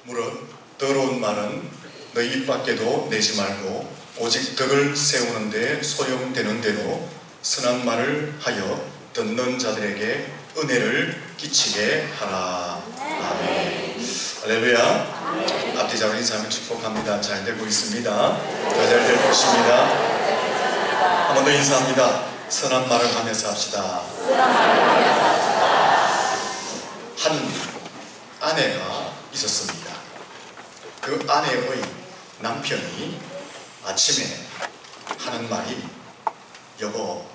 무릇 더러운 말은 너희 입 밖에도 내지 말고 오직 덕을 세우는 데 소용되는 대로 선한 말을 하여 듣는 자들에게 은혜를 끼치게 하라. 아멘. 할렐루야. 앞뒤 잡은 인사하면 축복합니다. 잘 되고 있습니다. 더 잘 될 것입니다. 한 번 더 인사합니다. 선한 말을 하면서 합시다. 한 아내가 있었습니다. 그 아내의 남편이 아침에 하는 말이, 여보,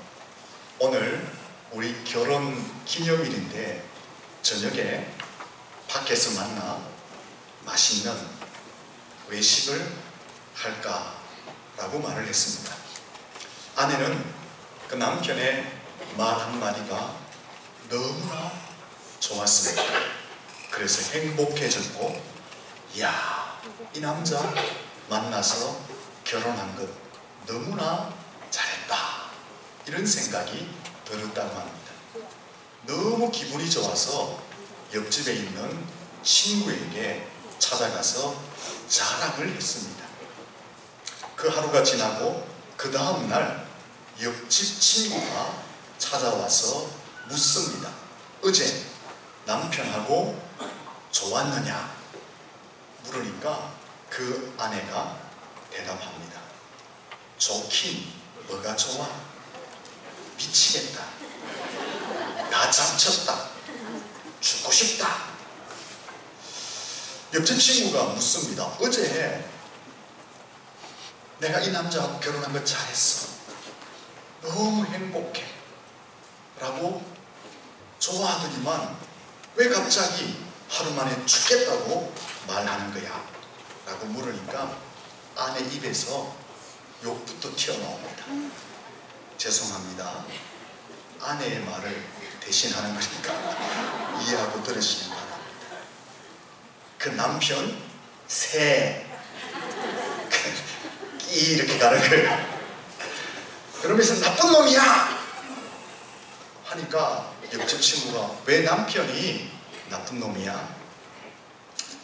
오늘 우리 결혼 기념일인데 저녁에 밖에서 만나 맛있는 외식을 할까? 라고 말을 했습니다. 아내는 그 남편의 말 한마디가 너무나 좋았습니다. 그래서 행복해졌고, 이야, 이 남자 만나서 결혼한 것 너무나 잘했다, 이런 생각이 들었다고 합니다. 너무 기분이 좋아서 옆집에 있는 친구에게 찾아가서 자랑을 했습니다. 그 하루가 지나고 그 다음 날 옆집 친구가 찾아와서 묻습니다. 어제 남편하고 좋았느냐? 물으니까 그 아내가 대답합니다. 좋긴 뭐가 좋아? 미치겠다. 나 잡쳤다. 죽고 싶다. 옆집 친구가 묻습니다. 어제 내가 이 남자하고 결혼한 거 잘했어. 너무 행복해. 라고 좋아하더니만 왜 갑자기 하루 만에 죽겠다고 말하는 거야? 라고 물으니까 아내 입에서 욕부터 튀어나옵니다. 죄송합니다. 아내의 말을 대신하는 거니까 이해하고 들으시기 바랍니다. 그 남편 새 끼 이렇게 가는 거예요. 그러면서 나쁜 놈이야 하니까 옆집 친구가 왜 남편이 나쁜 놈이야?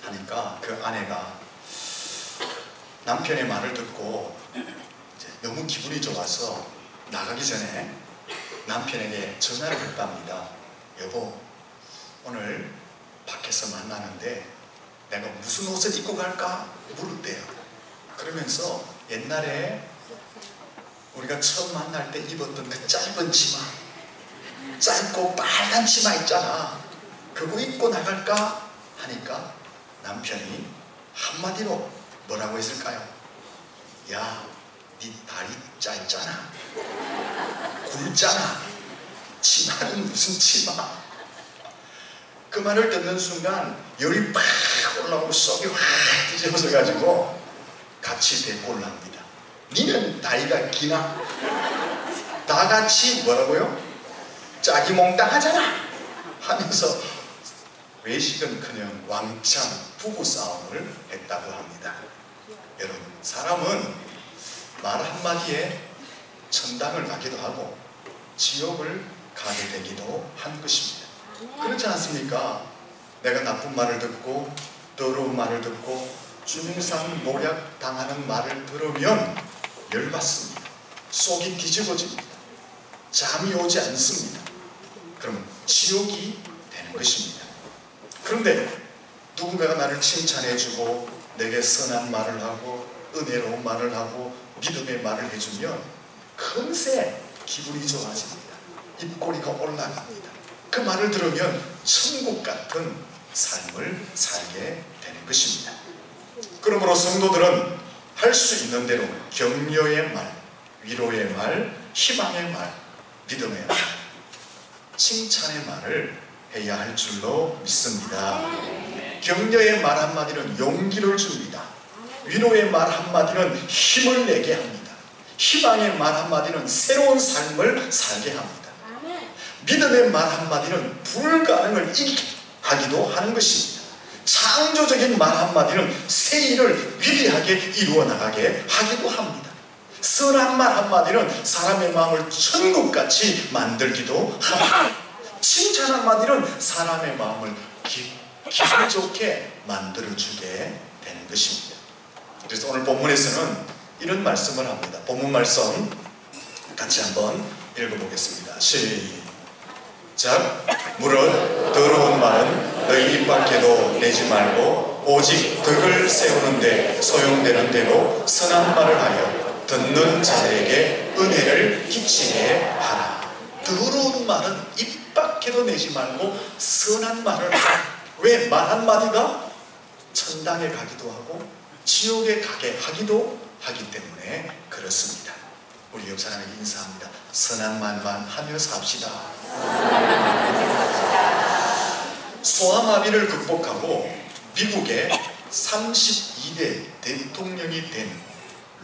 하니까 그 아내가 남편의 말을 듣고 이제 너무 기분이 좋아서 나가기 전에 남편에게 전화를 했답니다. 여보, 오늘 밖에서 만나는데 내가 무슨 옷을 입고 갈까? 물었대요. 그러면서 옛날에 우리가 처음 만날 때 입었던 그 짧은 치마, 짧고 빨간 치마 있잖아, 그거 입고 나갈까? 하니까 남편이 한마디로 뭐라고 했을까요? 야, 네 다리 짧잖아, 굵잖아, 치마는 무슨 치마? 그 말을 듣는 순간 열이 팍 올라오고 속이 확 뒤집어져 가지고 같이 대꾸를 합니다. 니는 다리가 기나? 다 같이 뭐라고요? 짝이 몽땅하잖아 하면서 외식은커녕 왕창 부부싸움을 했다고 합니다. 여러분, 사람은 말 한마디에 천당을 가기도 하고 지옥을 가게 되기도 한 것입니다. 그렇지 않습니까? 내가 나쁜 말을 듣고 더러운 말을 듣고 중상 모략 당하는 말을 들으면 열받습니다. 속이 뒤집어집니다. 잠이 오지 않습니다. 그러면 지옥이 되는 것입니다. 그런데 누군가가 나를 칭찬해주고 내게 선한 말을 하고 은혜로운 말을 하고 믿음의 말을 해주면 금세 기분이 좋아집니다. 입꼬리가 올라갑니다. 그 말을 들으면 천국 같은 삶을 살게 되는 것입니다. 그러므로 성도들은 할 수 있는 대로 격려의 말, 위로의 말, 희망의 말, 믿음의 말, 칭찬의 말을 해야 할 줄로 믿습니다. 격려의 말 한마디는 용기를 줍니다. 위로의 말 한마디는 힘을 내게 합니다. 희망의 말 한마디는 새로운 삶을 살게 합니다. 믿음의 말 한마디는 불가능을 이기게 하기도 하는 것입니다. 창조적인 말 한마디는 새 일을 위대하게 이루어 나가게 하기도 합니다. 선한 말 한마디는 사람의 마음을 천국같이 만들기도 합니다. 칭찬 한마디는 사람의 마음을 기분 좋게 만들어주게 되는 것입니다. 그래서 오늘 본문에서는 이런 말씀을 합니다. 본문 말씀 같이 한번 읽어보겠습니다. 시작. 무릇 더러운 말은 너희 입 밖에도 내지 말고 오직 덕을 세우는데 소용되는 대로 선한 말을 하여 듣는 자들에게 은혜를 끼치게 하라. 더러운 말은 입 밖에도 내지 말고 선한 말을 하라. 왜? 말 한마디가 천당에 가기도 하고 지옥에 가게 하기도 하기 때문에 그렇습니다. 우리 옆 사람에게 인사합니다. 선한 말만 하며 삽시다. 소아마비를 극복하고 미국의 32대 대통령이 된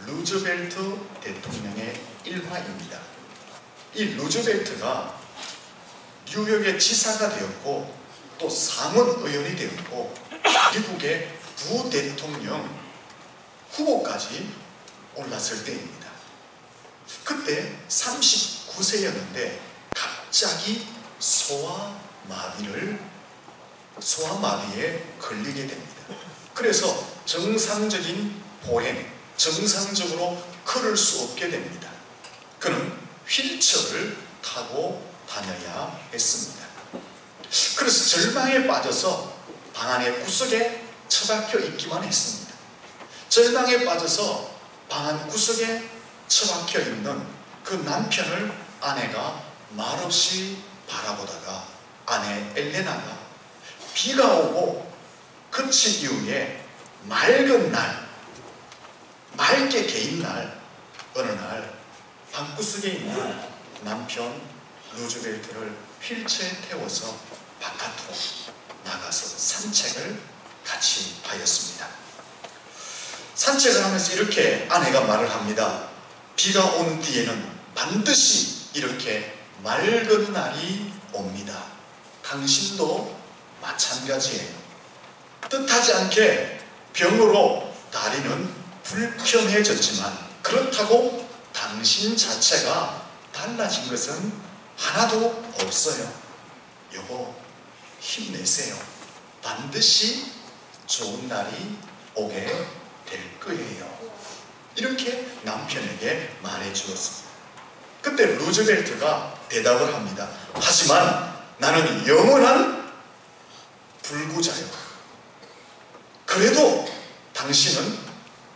루즈벨트 대통령의 일화입니다. 이 루즈벨트가 뉴욕의 지사가 되었고 또 상원의원이 되었고 미국의 부대통령 후보까지 올랐을 때입니다. 그때 39세였는데 갑자기 소아마비에 걸리게 됩니다. 그래서 정상적인 보행, 정상적으로 걸을 수 없게 됩니다. 그는 휠체어를 타고 다녀야 했습니다. 그래서 절망에 빠져서 방 안의 구석에 처박혀 있기만 했습니다. 절망에 빠져서 방 안 구석에 처박혀 있는 그 남편을 아내가 말없이 바라보다가 아내 엘레나가 비가 오고 그친 이후에 맑은 날, 맑게 개인 날, 어느 날 방구석에 있는 남편 루즈벨트를 휠체어에 태워서 바깥으로 나가서 산책을 같이 하였습니다. 산책을 하면서 이렇게 아내가 말을 합니다. 비가 온 뒤에는 반드시 이렇게 맑은 날이 옵니다. 당신도 마찬가지예요. 뜻하지 않게 병으로 다리는 불편해졌지만 그렇다고 당신 자체가 달라진 것은 하나도 없어요. 여보, 힘내세요. 반드시 좋은 날이 오게 될 거예요. 이렇게 남편에게 말해 주었습니다. 그때 루즈벨트가 대답을 합니다. 하지만 나는 영원한 불구자요. 그래도 당신은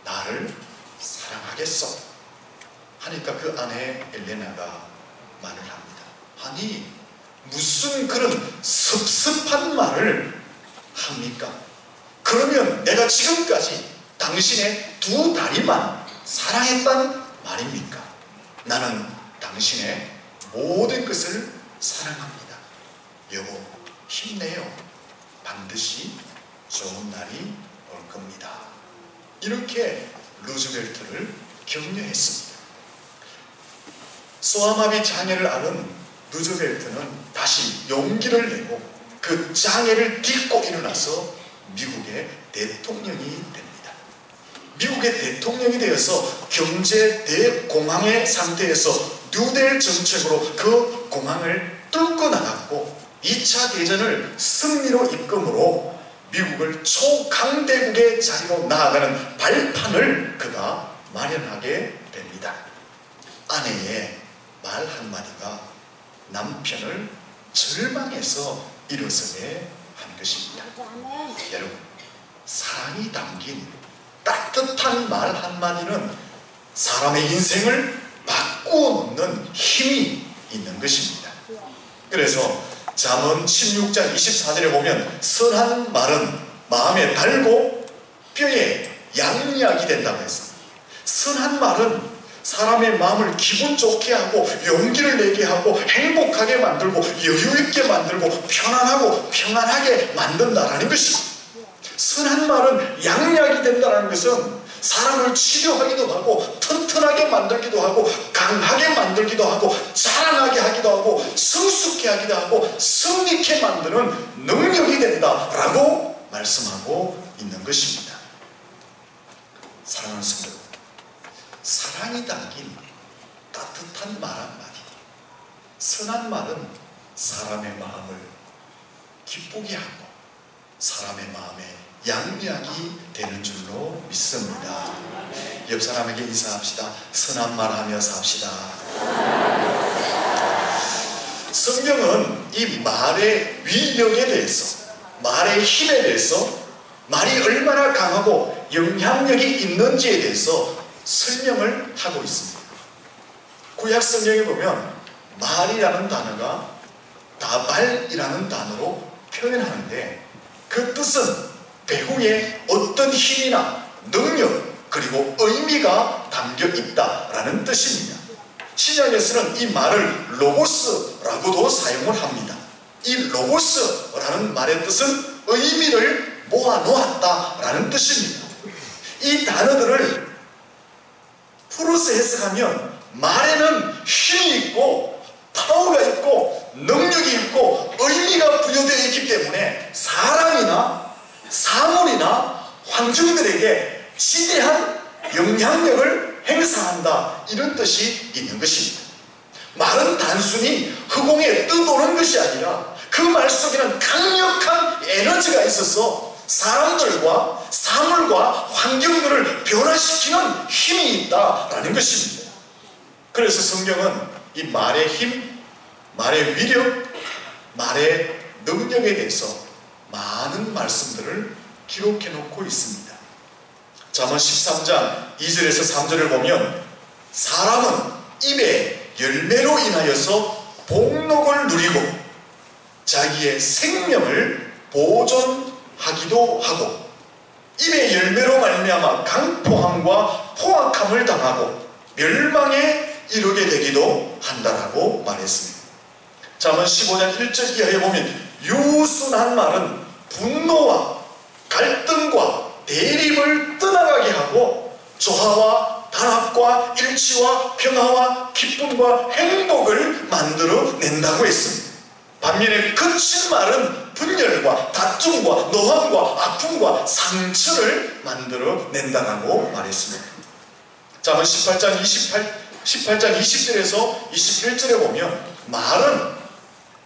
나를 사랑하겠어. 하니까 그 아내 엘레나가 말을 합니다. 아니, 무슨 그런 섭섭한 말을 합니까? 그러면 내가 지금까지 당신의 두 다리만 사랑했단 말입니까? 나는 당신의 모든 것을 사랑합니다. 여보, 힘내요. 반드시 좋은 날이 올 겁니다. 이렇게 루즈벨트를 격려했습니다. 소아마비 장애를 앓은 루즈벨트는 다시 용기를 내고 그 장애를 딛고 일어나서 미국의 대통령이 됩니다. 미국의 대통령이 되어서 경제 대공황의 상태에서 뉴딜 정책으로 그 공황을 뚫고 나갔고 2차 대전을 승리로 이끌므로 미국을 초강대국의 자리로 나아가는 발판을 그가 마련하게 됩니다. 아내의 말 한마디가 남편을 절망에서 일어서게 한 것입니다. 여러분, 사랑이 담긴 따뜻한 말 한마디는 사람의 인생을 바꾸어 놓는 힘이 있는 것입니다. 그래서 잠언 16장 24절에 보면 선한 말은 마음에 달고 뼈에 양약이 된다고 했습니다. 선한 말은 사람의 마음을 기분 좋게 하고 용기를 내게 하고 행복하게 만들고 여유있게 만들고 편안하고 평안하게 만든다라는 것입니다. 선한 말은 양약이 된다는 것은 사람을 치료하기도 하고 튼튼하게 만들기도 하고 강하게 만들기도 하고 자라나게 하기도 하고 성숙해 하기도 하고 성립케 만드는 능력이 된다라고 말씀하고 있는 것입니다. 사랑하는 성도, 사랑이 담긴 따뜻한 말 한마디, 선한 말은 사람의 마음을 기쁘게 하고 사람의 마음에 양약이 되는 줄로 믿습니다. 옆 사람에게 인사합시다. 선한 말하며 삽시다. 성경은 이 말의 위력에 대해서, 말의 힘에 대해서, 말이 얼마나 강하고 영향력이 있는지에 대해서 설명을 하고 있습니다. 구약 성경에 보면 말이라는 단어가 다발이라는 단어로 표현하는데, 그 뜻은 배후에 어떤 힘이나 능력 그리고 의미가 담겨 있다라는 뜻입니다. 신약에서는 이 말을 로고스라고도 사용을 합니다. 이 로고스라는 말의 뜻은 의미를 모아놓았다라는 뜻입니다. 이 단어들을 풀어서 해석하면 말에는 힘이 있고 파워가 있고 능력이 있고 의미가 부여되어 있기 때문에 사람이나 사물이나 환경들에게 지대한 영향력을 행사한다, 이런 뜻이 있는 것입니다. 말은 단순히 허공에 떠도는 것이 아니라 그 말 속에는 강력한 에너지가 있어서 사람들과 사물과 환경들을 변화시키는 힘이 있다라는 것입니다. 그래서 성경은 이 말의 힘, 말의 위력, 말의 능력에 대해서 많은 말씀들을 기록해 놓고 있습니다. 잠언 13장 2절에서 3절을 보면 사람은 입의 열매로 인하여서 복록을 누리고 자기의 생명을 보존하기도 하고 입의 열매로 말미암아 강포함과 포악함을 당하고 멸망에 이르게 되기도 한다라고 말했습니다. 잠언 15장 1절 이하에 보면 유순한 말은 분노와 갈등과 대립을 떠나가게 하고 조화와 단합과 일치와 평화와 기쁨과 행복을 만들어 낸다고 했습니다. 반면에 거친 말은 분열과 다툼과 노함과 아픔과 상처를 만들어 낸다고 말했습니다. 잠언 18장 20절에서 21절에 보면 말은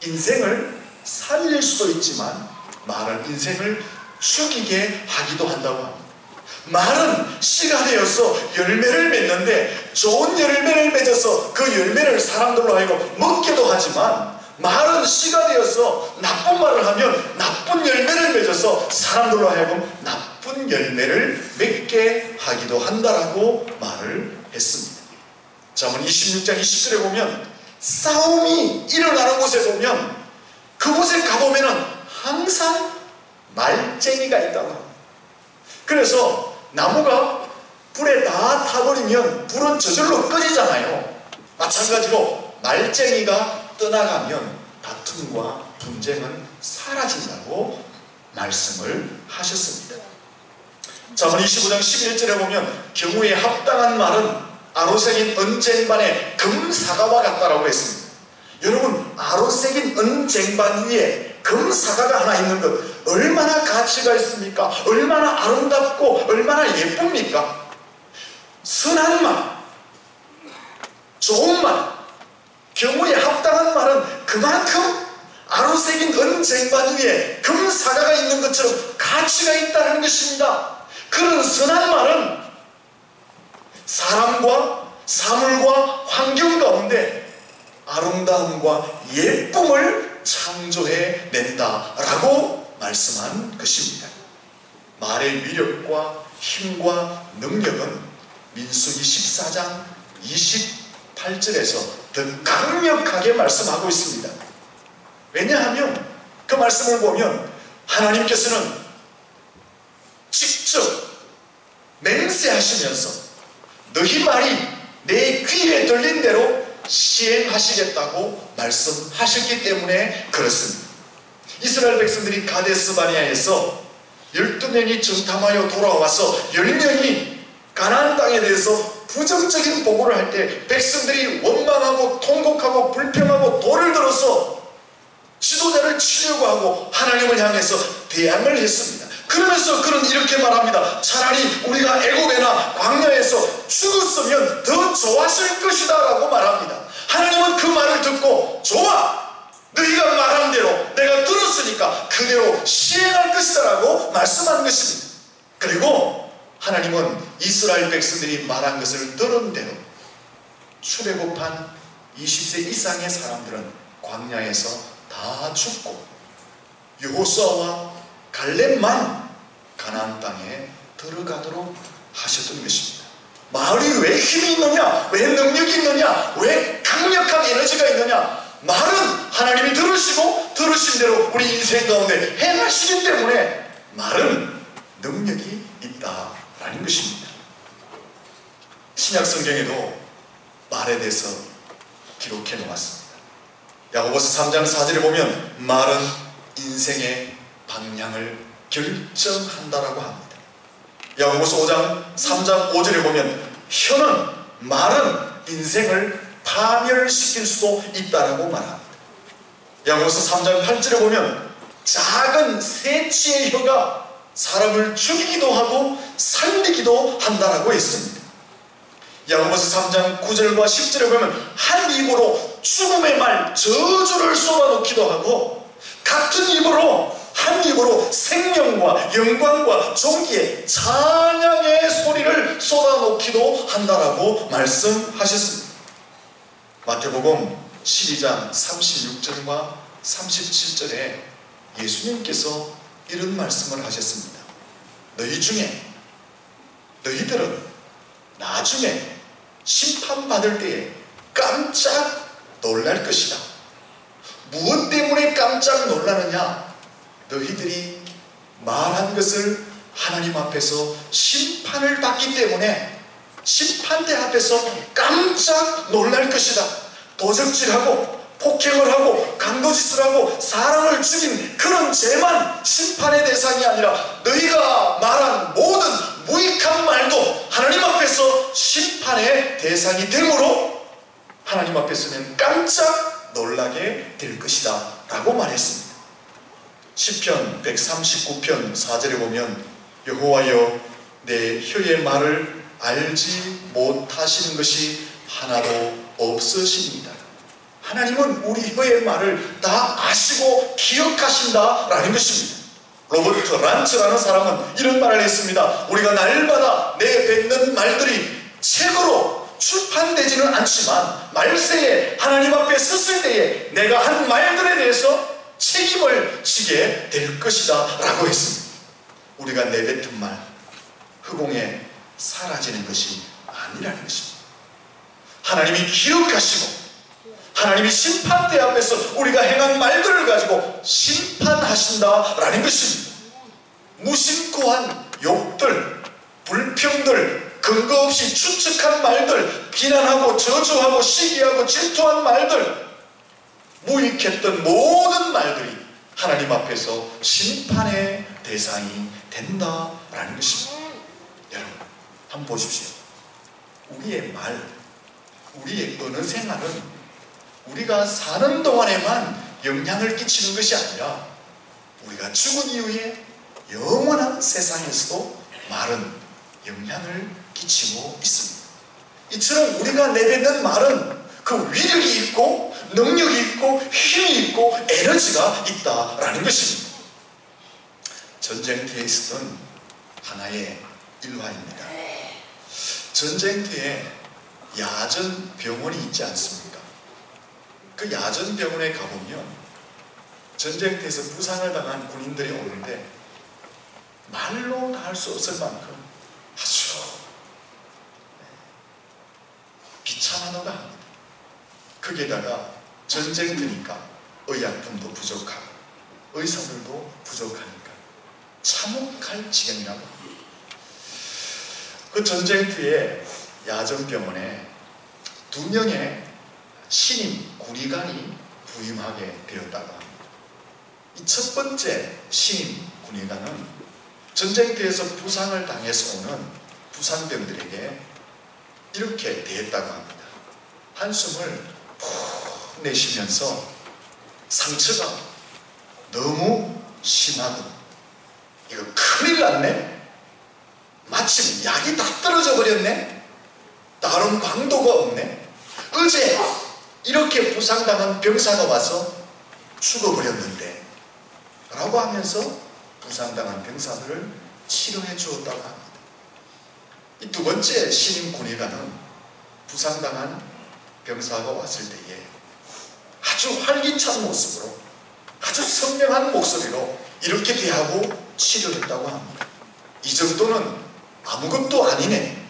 인생을 살릴 수도 있지만 말은 인생을 죽이게 하기도 한다고 합니다. 말은 씨가 되어서 열매를 맺는데 좋은 열매를 맺어서 그 열매를 사람들로 하여금 먹기도 하지만 말은 씨가 되어서 나쁜 말을 하면 나쁜 열매를 맺어서 사람들로 하여금 나쁜 열매를 맺게 하기도 한다라고 말을 했습니다. 잠언 26장 20절에 보면 싸움이 일어나는 곳에 보면 그곳에 가보면 항상 말쟁이가 있다고 합니다. 그래서 나무가 불에 다 타버리면 불은 저절로 꺼지잖아요. 마찬가지로 말쟁이가 떠나가면 다툼과 분쟁은 사라진다고 말씀을 하셨습니다. 잠언 25장 11절에 보면 경우에 합당한 말은 아로새긴 은쟁반의 금사과와 같다라고 했습니다. 여러분, 아로새긴 은쟁반 위에 금사과가 하나 있는 것 얼마나 가치가 있습니까? 얼마나 아름답고 얼마나 예쁩니까? 선한 말, 좋은 말, 경우에 합당한 말은 그만큼 아로새긴 은쟁반 위에 금사과가 있는 것처럼 가치가 있다는 것입니다. 그런 선한 말은 사람과 사물과 환경 가운데 아름다움과 예쁨을 창조해 낸다라고 말씀한 것입니다. 말의 위력과 힘과 능력은 민수기 14장 28절에서 더 강력하게 말씀하고 있습니다. 왜냐하면 그 말씀을 보면 하나님께서는 직접 맹세하시면서 너희 말이 내 귀에 들린 대로 시행하시겠다고 말씀하셨기 때문에 그렇습니다. 이스라엘 백성들이 가데스 바네아에서 12명이 정탐하여 돌아와서 10명이 가나안 땅에 대해서 부정적인 보고를 할 때 백성들이 원망하고 통곡하고 불평하고 돌을 들어서 지도자를 치려고 하고 하나님을 향해서 대항을 했습니다. 그러면서 그는 이렇게 말합니다. 차라리 우리가 애굽에나 광야에서 죽었으면 더 좋았을 것이다 라고 말합니다. 하나님은 그 말을 듣고 좋아! 너희가 말한 대로 내가 들었으니까 그대로 시행할 것이다 라고 말씀하는 것입니다. 그리고 하나님은 이스라엘 백성들이 말한 것을 들은 대로 출애굽한 20세 이상의 사람들은 광야에서 다 죽고 여호수아와 갈렙만 가나안 땅에 들어가도록 하셨던 것입니다. 말이 왜 힘이 있느냐? 왜 능력이 있느냐? 왜 강력한 에너지가 있느냐? 말은 하나님이 들으시고 들으신 대로 우리 인생 가운데 행하시기 때문에 말은 능력이 있다라는 것입니다. 신약 성경에도 말에 대해서 기록해 놓았습니다. 야고보서 3장 4절에 보면 말은 인생의 방향을 결정한다라고 합니다. 야고보서 5장 3장 5절에 보면 혀는 말은 인생을 파멸시킬 수도 있다라고 말합니다. 야고보서 3장 8절에 보면 작은 새치의 혀가 사람을 죽이기도 하고 살리기도 한다라고 했습니다. 야고보서 3장 9절과 10절에 보면 한 입으로 죽음의 말 저주를 쏟아놓기도 하고 같은 입으로 한 입으로 생명과 영광과 존귀의 찬양의 소리를 쏟아놓기도 한다라고 말씀하셨습니다. 마태복음 12장 36절과 37절에 예수님께서 이런 말씀을 하셨습니다. 너희들은 나중에 심판받을 때에 깜짝 놀랄 것이다. 무엇 때문에 깜짝 놀라느냐? 너희들이 말한 것을 하나님 앞에서 심판을 받기 때문에 심판대 앞에서 깜짝 놀랄 것이다. 도적질하고 폭행을 하고 강도짓을 하고 사람을 죽인 그런 죄만 심판의 대상이 아니라 너희가 말한 모든 무익한 말도 하나님 앞에서 심판의 대상이 되므로 하나님 앞에서는 깜짝 놀라게 될 것이다 라고 말했습니다. 시편 139편 4절에 보면 여호와여 내 혀의 말을 알지 못하시는 것이 하나도 없으십니다. 하나님은 우리 혀의 말을 다 아시고 기억하신다라는 것입니다. 로버트 란츠라는 사람은 이런 말을 했습니다. 우리가 날마다 내뱉는 말들이 책으로 출판되지는 않지만 말세에 하나님 앞에 섰을 때에 내가 한 말들에 대해서 책임을 지게 될 것이다 라고 했습니다. 우리가 내뱉은 말 흑공에 사라지는 것이 아니라는 것입니다. 하나님이 기억하시고 하나님이 심판대 앞에서 우리가 행한 말들을 가지고 심판하신다라는 것입니다. 무심코한 욕들, 불평들, 근거 없이 추측한 말들, 비난하고 저주하고 시기하고 질투한 말들, 무익했던 모든 말들이 하나님 앞에서 심판의 대상이 된다라는 것입니다. 여러분 한번 보십시오. 우리의 말, 우리의 언어 생활은 우리가 사는 동안에만 영향을 끼치는 것이 아니라 우리가 죽은 이후에 영원한 세상에서도 말은 영향을 끼치고 있습니다. 이처럼 우리가 내뱉는 말은 그 위력이 있고 능력이 있고 힘이 있고 에너지가 있다라는 것입니다. 전쟁터에 있었던 하나의 일화입니다. 전쟁터에 야전 병원이 있지 않습니까? 그 야전 병원에 가보면 전쟁터에서 부상을 당한 군인들이 오는데 말로 다 할 수 없을 만큼 아주 비참하다고 합니다. 거기에다가 전쟁터니까 의약품도 부족하고 의사들도 부족하니까 참혹할 지경이라고 합니다. 그 전쟁터에 야전병원에 2명의 신임 군의관이 부임하게 되었다고 합니다. 이 첫 번째 신임 군의관은 전쟁터에서 부상을 당해서 오는 부상병들에게 이렇게 대했다고 합니다. 한숨을 푹 내쉬면서 상처가 너무 심하고 이거 큰일 났네? 마침 약이 다 떨어져 버렸네? 다른 광도가 없네? 어제 이렇게 부상당한 병사가 와서 죽어버렸는데 라고 하면서 부상당한 병사들을 치료해 주었다고 합니다. 이 두 번째 신임 군의관은 부상당한 병사가 왔을 때에 아주 활기찬 모습으로 아주 선명한 목소리로 이렇게 대하고 치료했다고 합니다. 이 정도는 아무것도 아니네.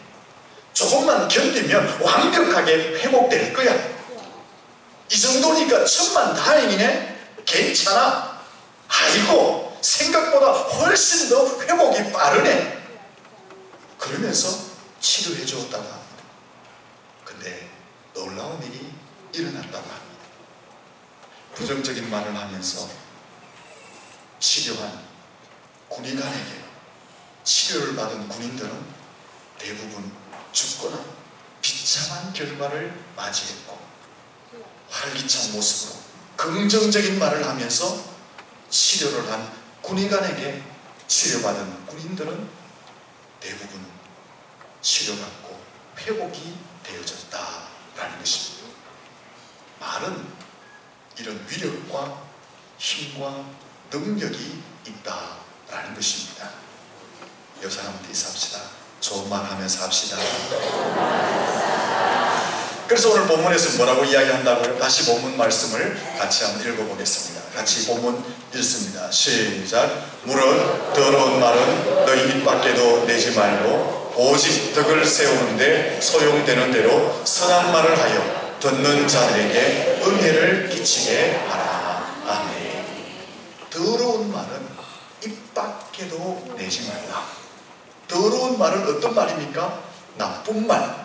조금만 견디면 완벽하게 회복될 거야. 이 정도니까 천만다행이네. 괜찮아. 아이고, 생각보다 훨씬 더 회복이 빠르네. 그러면서 치료해 주었다고 합니다. 근데 놀라운 일이 일어났다고 합니다. 부정적인 말을 하면서 치료한 군의관에게 치료를 받은 군인들은 대부분 죽거나 비참한 결과를 맞이했고, 활기찬 모습으로 긍정적인 말을 하면서 치료를 한 군의관에게 치료받은 군인들은 대부분 치료받고 회복이 되어졌다라는 것입니다. 말은 이런 위력과 힘과 능력이 있다라는 것입니다. 옆 사람한테 인사합시다. 좋은 말 하면서 합시다. 그래서 오늘 본문에서 뭐라고 이야기한다고요? 다시 본문 말씀을 같이 한번 읽어보겠습니다. 같이 본문 읽습니다. 시작. 무릇 더러운 말은 너희 입 밖에도 내지 말고 오직 덕을 세우는데 소용되는 대로 선한 말을 하여 듣는 자들에게 은혜를 끼치게 하라. 아멘. 더러운 말은 입 밖에도 내지 말라. 더러운 말은 어떤 말입니까? 나쁜 말,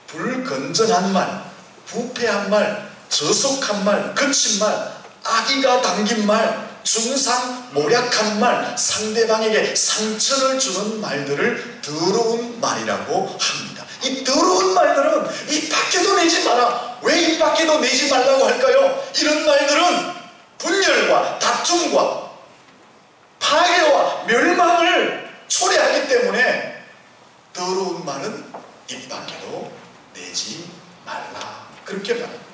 불건전한 말, 부패한 말, 저속한 말, 거친 말, 악의가 담긴 말, 중상모략한 말, 상대방에게 상처를 주는 말들을 더러운 말이라고 합니다. 이 더러운 말들은 입 밖에도 내지 마라. 왜 입 밖에도 내지 말라고 할까요? 이런 말들은 분열과 다툼과 파괴와 멸망을 초래하기 때문에 더러운 말은 입 밖에도 내지 말라. 그렇게 말합니다.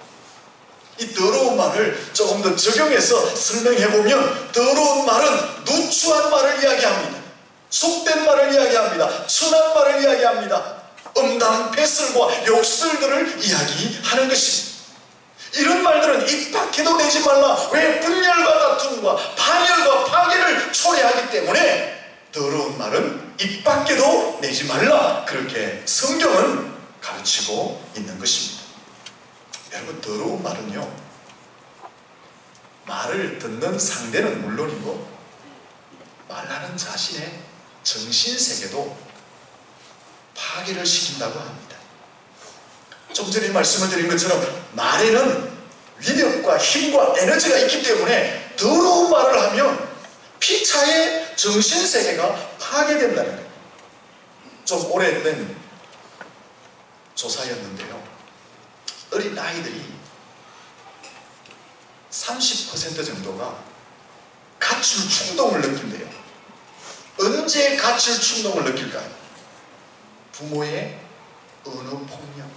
이 더러운 말을 조금 더 적용해서 설명해보면, 더러운 말은 누추한 말을 이야기합니다. 속된 말을 이야기합니다. 천한 말을 이야기합니다. 음담, 패설과 욕설들을 이야기하는 것입니다. 이런 말들은 입 밖에도 내지 말라. 왜? 분열과 다툼과 파멸과 파괴를 초래하기 때문에 더러운 말은 입 밖에도 내지 말라. 그렇게 성경은 가르치고 있는 것입니다. 여러분, 더러운 말은요, 말을 듣는 상대는 물론이고 말하는 자신의 정신세계도 파괴를 시킨다고 합니다. 좀 전에 말씀을 드린 것처럼 말에는 위력과 힘과 에너지가 있기 때문에 더러운 말을 하면 피차의 정신세계가 파괴된다는 거예요. 좀 오래된 조사였는데요, 어린 아이들이 30% 정도가 가출 충동을 느낀대요. 언제 가출 충동을 느낄까요? 부모의 언어폭력.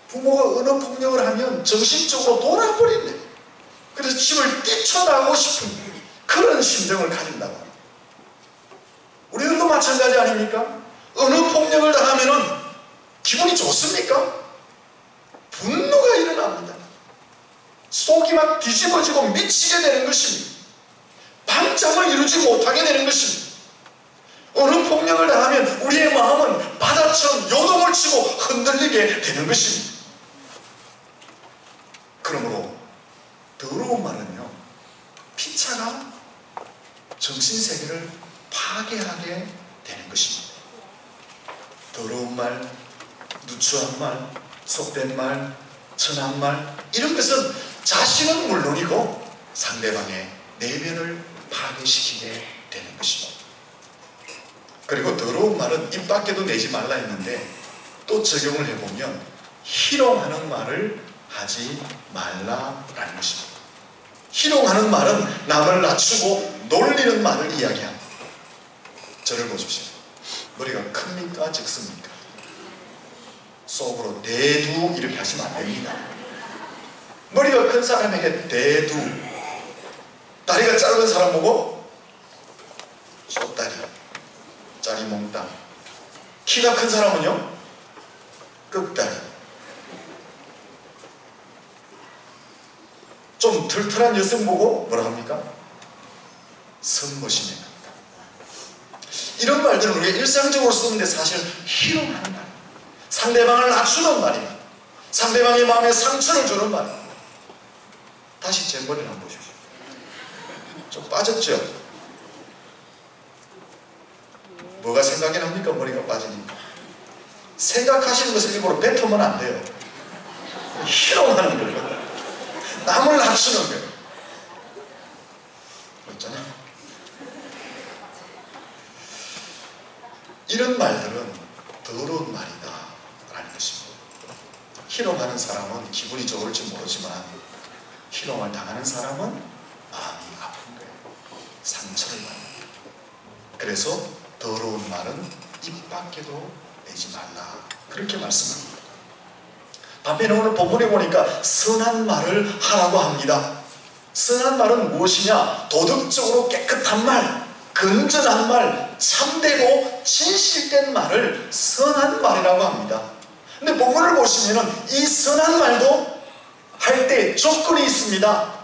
부모가 언어폭력을 하면 정신적으로 돌아버린대. 그래서 집을 뛰쳐나오고 싶은 그런 심정을 가진다고 합니다. 우리들도 마찬가지 아닙니까? 언어폭력을 당하면 기분이 좋습니까? 분노가 일어납니다. 속이 막 뒤집어지고 미치게 되는 것입니다. 방점을 이루지 못하게 되는 것입니다. 어느 폭력을 당하면 우리의 마음은 바다처럼 요동을 치고 흔들리게 되는 것입니다. 그러므로 더러운 말은요, 피차가 정신세계를 파괴하게 되는 것입니다. 더러운 말, 누추한 말, 속된 말, 천한 말, 이런 것은 자신은 물론이고 상대방의 내면을 파괴시키게 되는 것입니다. 그리고 더러운 말은 입 밖에도 내지 말라 했는데, 또 적용을 해보면 희롱하는 말을 하지 말라라는 것입니다. 희롱하는 말은 남을 낮추고 놀리는 말을 이야기합니다. 저를 보십시오. 머리가 큽니까 적습니까? 속으로 대두 이렇게 하시면 안 됩니다. 머리가 큰 사람에게 대두, 다리가 짧은 사람 보고 숏다리, 짜리몽땅. 키가 큰 사람은요 끝다리. 좀 털털한 여성 보고 뭐라 합니까? 선머신해. 이런 말들은 우리가 일상적으로 쓰는데 사실 희롱하는 말, 상대방을 낮추는 말입니다. 상대방의 마음에 상처를 주는 말입니다. 다시 제 머리를 한번 보십시오. 좀 빠졌죠? 뭐가 생각이 납니까? 머리가 빠지니까. 생각하시는 것을 일부러 뱉으면 안 돼요. 희롱하는 거예요. 남을 낮추는 거예요. 그렇잖아요. 이런 말들은 더러운 말이다 라는 것입니다. 희롱하는 사람은 기분이 좋을지 모르지만 희롱을 당하는 사람은 마음이 아픈 거예요. 상처를 받는 거예요. 그래서 더러운 말은 입 밖에도 내지 말라 그렇게 말씀합니다. 반면에 오늘 본문에 보니까 선한 말을 하라고 합니다. 선한 말은 무엇이냐? 도덕적으로 깨끗한 말, 건전한 말, 참되고 진실된 말을 선한 말이라고 합니다. 근데 본문을 보시면은 이 선한 말도 할 때 조건이 있습니다.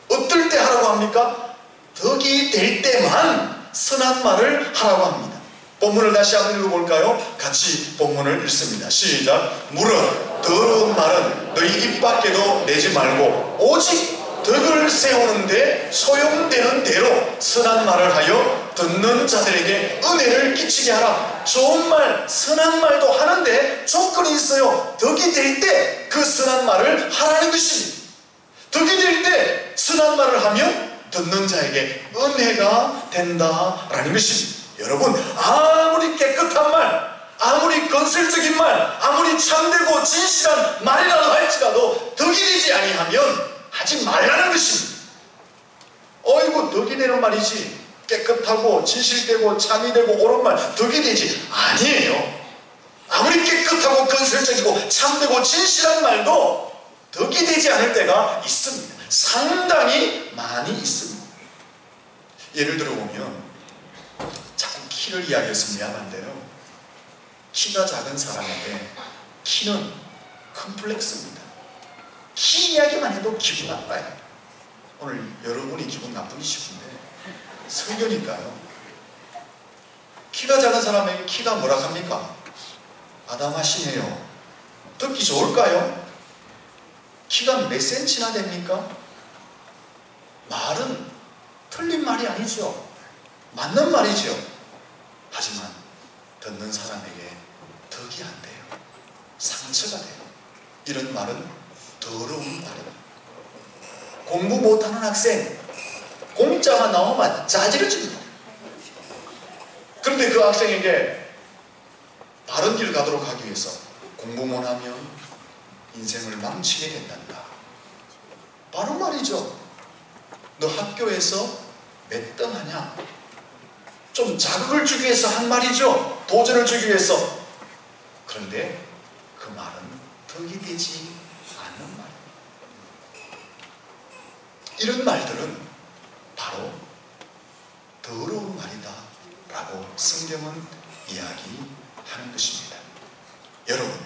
어떨 때 하라고 합니까? 덕이 될 때만 선한 말을 하라고 합니다. 본문을 다시 한번 읽어볼까요? 같이 본문을 읽습니다. 시작. 무릇 더러운 말은 너희 입 밖에도 내지 말고 오직 덕을 세우는데 소용되는 대로 선한 말을 하여 듣는 자들에게 은혜를 끼치게 하라. 좋은 말, 선한 말도 하는데 조건이 있어요. 덕이 될 때 그 선한 말을 하라는 것입니다. 덕이 될 때 선한 말을 하면 듣는 자에게 은혜가 된다라는 것입니다. 여러분, 아무리 깨끗한 말, 아무리 건설적인 말, 아무리 참되고 진실한 말이라도 할지라도 덕이 되지 아니하면 하지 말라는 것입니다. 어이구 덕이 되는 말이지, 깨끗하고 진실되고 참이 되고 옳은 말 덕이 되지 아니에요. 아무리 깨끗하고 건설적이고 참되고 진실한 말도 덕이 되지 않을 때가 있습니다. 상당히 많이 있습니다. 예를 들어 보면 자꾸 키를 이야기해서 미안한데요, 키가 작은 사람에게 키는 컴플렉스입니다. 키 이야기만 해도 기분 나빠요. 오늘 여러분이 기분 나쁘시군데 설교니까요. 키가 작은 사람에게 키가 뭐라 합니까? 아담하시네요. 듣기 좋을까요? 키가 몇 센치나 됩니까? 말은 틀린 말이 아니죠. 맞는 말이죠. 하지만 듣는 사람에게 덕이 안 돼요. 상처가 돼요. 이런 말은 더러운 말입니다. 공부 못하는 학생, 공짜가 나오면 짜증집니다. 그런데 그 학생에게 바른 길 가도록 하기 위해서 공부만 하면 인생을 망치게 된단다. 바로 말이죠. 너 학교에서 몇 등 하냐? 좀 자극을 주기 위해서 한 말이죠. 도전을 주기 위해서. 그런데 그 말은 덕이 되지 않는 말입니다. 이런 말들은 바로 더러운 말이다 라고 성경은 이야기하는 것입니다. 여러분,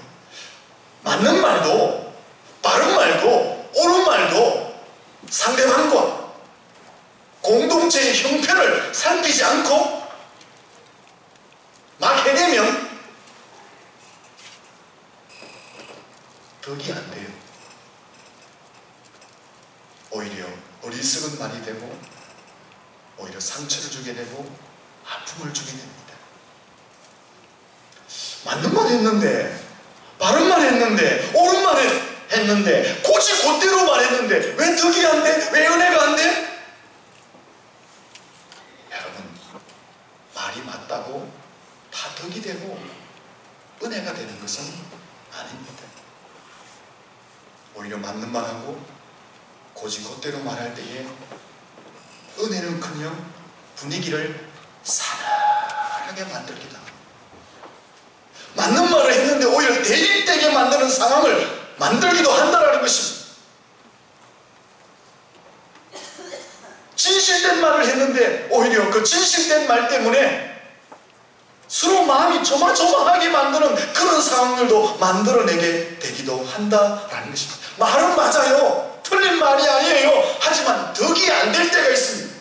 맞는 말도 바른 말도 옳은 말도 상대방과 공동체의 형편을 살피지 않고 막 해내면 덕이 안 돼요. 오히려 어리석은 말이 되고 오히려 상처를 주게 되고 아픔을 주게 됩니다. 맞는 말 했는데, 바른 말 했는데, 옳은 말 했는데, 곧이 곧대로 말했는데 왜 덕이 안 돼? 왜 은혜가 안 돼? 여러분, 말이 맞다고 다 덕이 되고 은혜가 되는 것은 아닙니다. 오히려 맞는 말하고 곧이 곧대로 말할 때에 은혜는커녕 분위기를 사나하게 만들기도 합니다. 맞는 말을 했는데 오히려 대립되게 만드는 상황을 만들기도 한다는 것입니다. 거짓된 말 때문에 서로 마음이 조마조마하게 만드는 그런 상황들도 만들어내게 되기도 한다라는 것입니다. 말은 맞아요. 틀린 말이 아니에요. 하지만 덕이 안 될 때가 있습니다.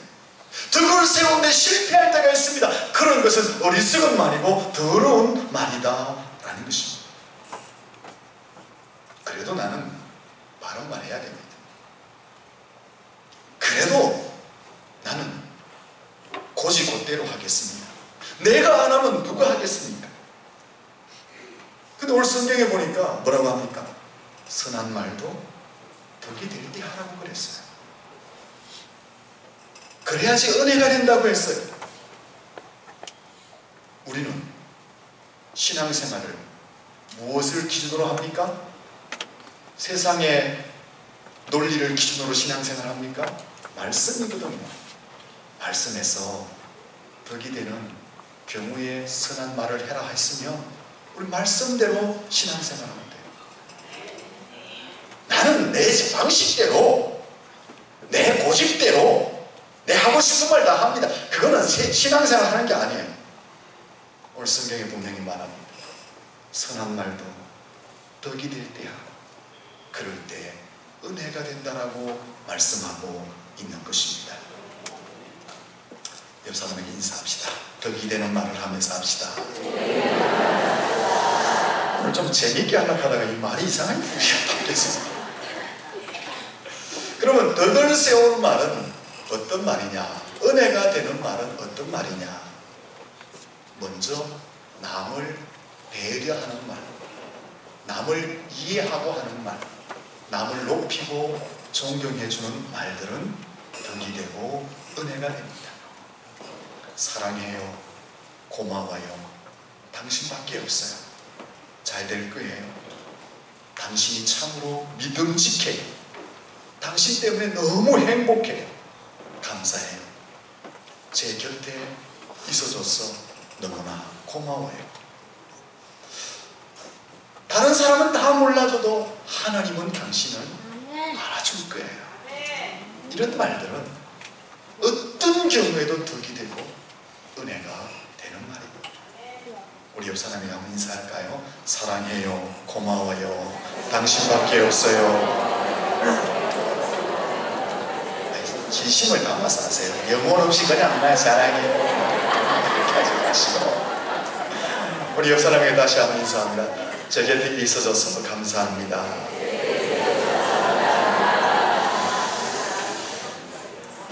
덕을 세우는데 실패할 때가 있습니다. 그런 것은 어리석은 말이고 더러운 말이다라는 것입니다. 그래도 나는 바른 말 해야 됩니다. 그래도 나는 고지고대로 하겠습니다. 내가 안 하면 누가 하겠습니까? 근데 오늘 성경에 보니까 뭐라고 합니까? 선한 말도 덕이 될 때 하라고 그랬어요. 그래야지 은혜가 된다고 했어요. 우리는 신앙생활을 무엇을 기준으로 합니까? 세상의 논리를 기준으로 신앙생활 합니까? 말씀이거든요. 말씀에서 덕이 되는 경우에 선한 말을 해라 했으면 우리 말씀대로 신앙생활하면 돼요. 나는 내 방식대로, 내 고집대로 내 하고 싶은 말 다 합니다. 그거는 신앙생활 하는 게 아니에요. 오늘 성경에 분명히 말합니다. 선한 말도 덕이 될 때 하고 그럴 때 은혜가 된다라고 말씀하고 있는 것입니다. 옆 사람에게 인사합시다. 덕이 되는 말을 하면서 합시다. 오늘 좀 재밌게 하려고 하다가 이 말이 이상하게 바뀌었습니다. 그러면 덕을 세우는 말은 어떤 말이냐? 은혜가 되는 말은 어떤 말이냐? 먼저 남을 배려하는 말, 남을 이해하고 하는 말, 남을 높이고 존경해주는 말들은 덕이 되고 은혜가 됩니다. 사랑해요, 고마워요, 당신밖에 없어요, 잘 될 거예요, 당신이 참으로 믿음직해요, 당신 때문에 너무 행복해요, 감사해요, 제 곁에 있어줘서 너무나 고마워요. 다른 사람은 다 몰라줘도 하나님은 당신을 알아줄 거예요. 이런 말들은 어떤 경우에도 덕이 되고 은혜가 되는 말입니다. 우리 옆 사람이랑 한번 인사할까요? 사랑해요, 고마워요, 당신밖에 없어요. 진심을 담아서 하세요. 영혼 없이 그냥 날 사랑해요 이렇게 하지 마시고. 우리 옆 사람에게 다시 한번 인사합니다. 제 곁에 있어줘서 감사합니다.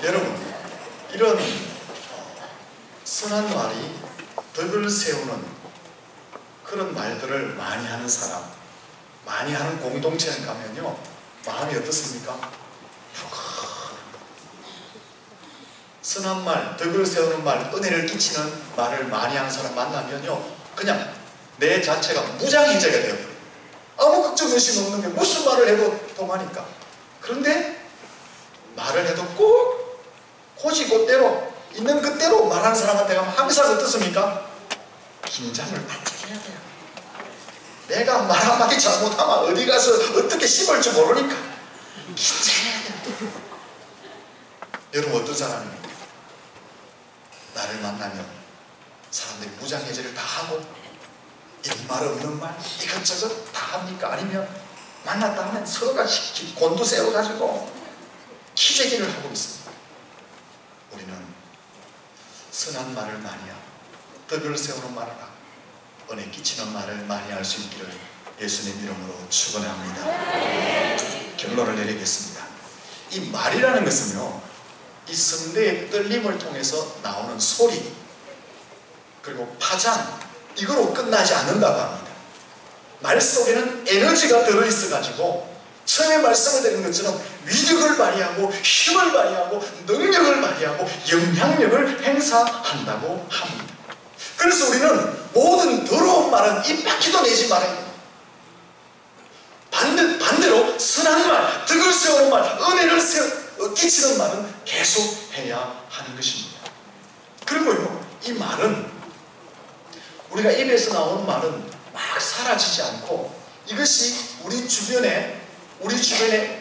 여러분, 이런 선한 말이 덕을 세우는 그런 말들을 많이 하는 사람, 많이 하는 공동체에 가면요, 마음이 어떻습니까? 선한 말, 덕을 세우는 말, 은혜를 끼치는 말을 많이 하는 사람 만나면요, 그냥 내 자체가 무장해제가 되어버려요. 아무 걱정 의심 없는 게 무슨 말을 해도 통하니까. 그런데 말을 해도 꼭 고지고대로 있는 그대로 말하는 사람한테 가면 항상 어떻습니까? 긴장을 바짝 해야 돼요. 내가 말 한마디 잘못하면 어디 가서 어떻게 씹을 줄 모르니까 긴장해야 돼요. 여러분, 어떤 사람입니까? 나를 만나면 사람들이 무장해제를 다 하고 이런 말 없는 말 이것저것 다 합니까? 아니면 만났다 하면 서로가 곤두세워가지고 기재기를 하고 있습니다. 우리는 선한 말을 많이 하고 덕을 세우는 말을 하고 은혜 끼치는 말을 많이 할 수 있기를 예수님 이름으로 축원합니다. 결론을 내리겠습니다. 이 말이라는 것은요, 이 성대의 떨림을 통해서 나오는 소리 그리고 파장, 이거로 끝나지 않는다고 합니다. 말 속에는 에너지가 들어있어가지고 처음에 말씀을 드린 것처럼 위력을 발휘하고 힘을 발휘하고 능력을 발휘하고 영향력을 행사한다고 합니다. 그래서 우리는 모든 더러운 말은 입 바퀴도 내지 말아야 돼요. 반대로 선한 말, 덕을 세우는 말, 은혜를 끼치는 말은 계속 해야 하는 것입니다. 그리고요, 이 말은 우리가 입에서 나오는 말은 막 사라지지 않고 이것이 우리 주변에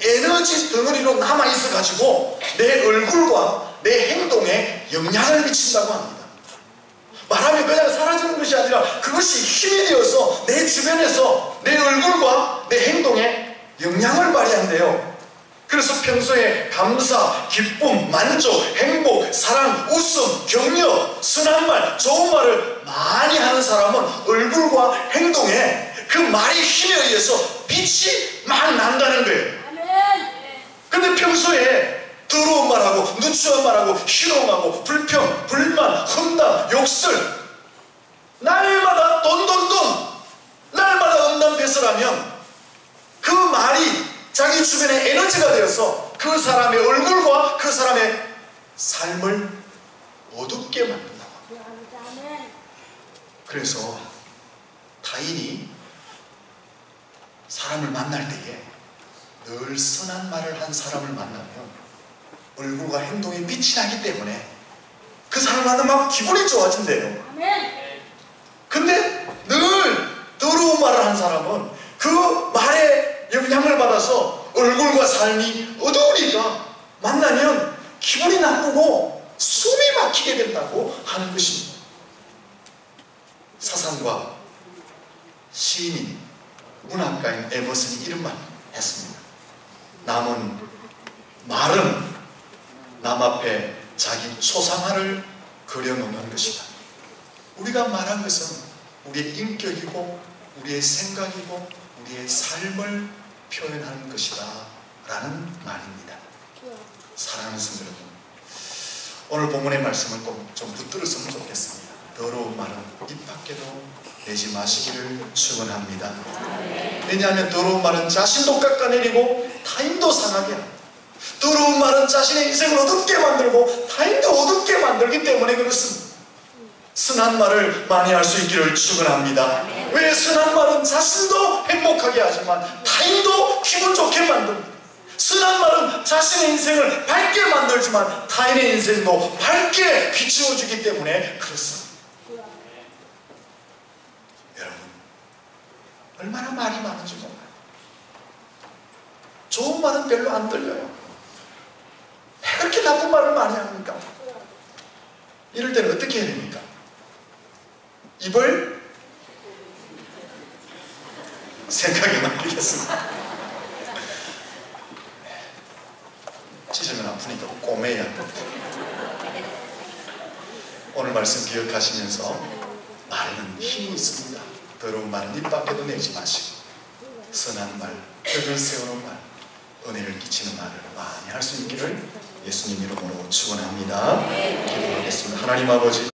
에너지 덩어리로 남아있어 가지고 내 얼굴과 내 행동에 영향을 미친다고 합니다. 말하면 그냥 사라지는 것이 아니라 그것이 힘이 되어서 내 주변에서 내 얼굴과 내 행동에 영향을 발휘한대요. 그래서 평소에 감사, 기쁨, 만족, 행복, 사랑, 웃음, 격려, 선한 말, 좋은 말을 많이 하는 사람은 얼굴과 행동에 그 말의 힘에 의해서 빛이 막 난다는 거예요. 근데 평소에 더러운 말하고 누추한 말하고 희롱하고 불평, 불만, 험담, 욕설 날마다 돈 날마다 음담패설하면 그 말이 자기 주변에 에너지가 되어서 그 사람의 얼굴과 그 사람의 삶을 어둡게 만든다. 그래서 타인이 사람을 만날 때에 늘 선한 말을 한 사람을 만나면 얼굴과 행동에 빛이 나기 때문에 그 사람을 만나면 기분이 좋아진대요. 근데 늘 더러운 말을 한 사람은 그 말에 영향을 받아서 얼굴과 삶이 어두우니까 만나면 기분이 나쁘고 숨이 막히게 된다고 하는 것입니다. 사상가, 시인인, 문학가인 에머슨이 이런 말 했습니다. 말은 남 앞에 자기 초상화를 그려놓는 것이다. 우리가 말한 것은 우리의 인격이고 우리의 생각이고 우리의 삶을 표현하는 것이다 라는 말입니다. 사랑하는 성도 여러분, 오늘 본문의 말씀을 꼭 좀 붙들었으면 좋겠습니다. 더러운 말은 입 밖에도 내지 마시기를 축원합니다. 왜냐하면 더러운 말은 자신도 깎아내리고 타인도 상하게 합니다. 더러운 말은 자신의 인생을 어둡게 만들고 타인도 어둡게 만들기 때문에 그렇습니다. 선한 말을 많이 할 수 있기를 축원합니다. 왜? 선한 말은 자신도 행복하게 하지만 타인도 기분 좋게 만듭니다. 선한 말은 자신의 인생을 밝게 만들지만 타인의 인생도 밝게 비추어주기 때문에 그렇습니다. 여러분, 얼마나 말이 많은지 몰라요. 좋은 말은 별로 안 들려요. 왜 그렇게 나쁜 말을 많이 합니까? 이럴 때는 어떻게 해야 됩니까? 입을 생각에 맡기겠습니다. 찢으면 아프니까 꼬매야. 오늘 말씀 기억하시면서 말은 힘이 있습니다. 더러운 말은 입 밖에도 내지 마시고 선한 말, 덕을 세우는 말, 은혜를 끼치는 말을 많이 할 수 있기를 예수님 이름으로 축원합니다. 기도하겠습니다. 하나님 아버지,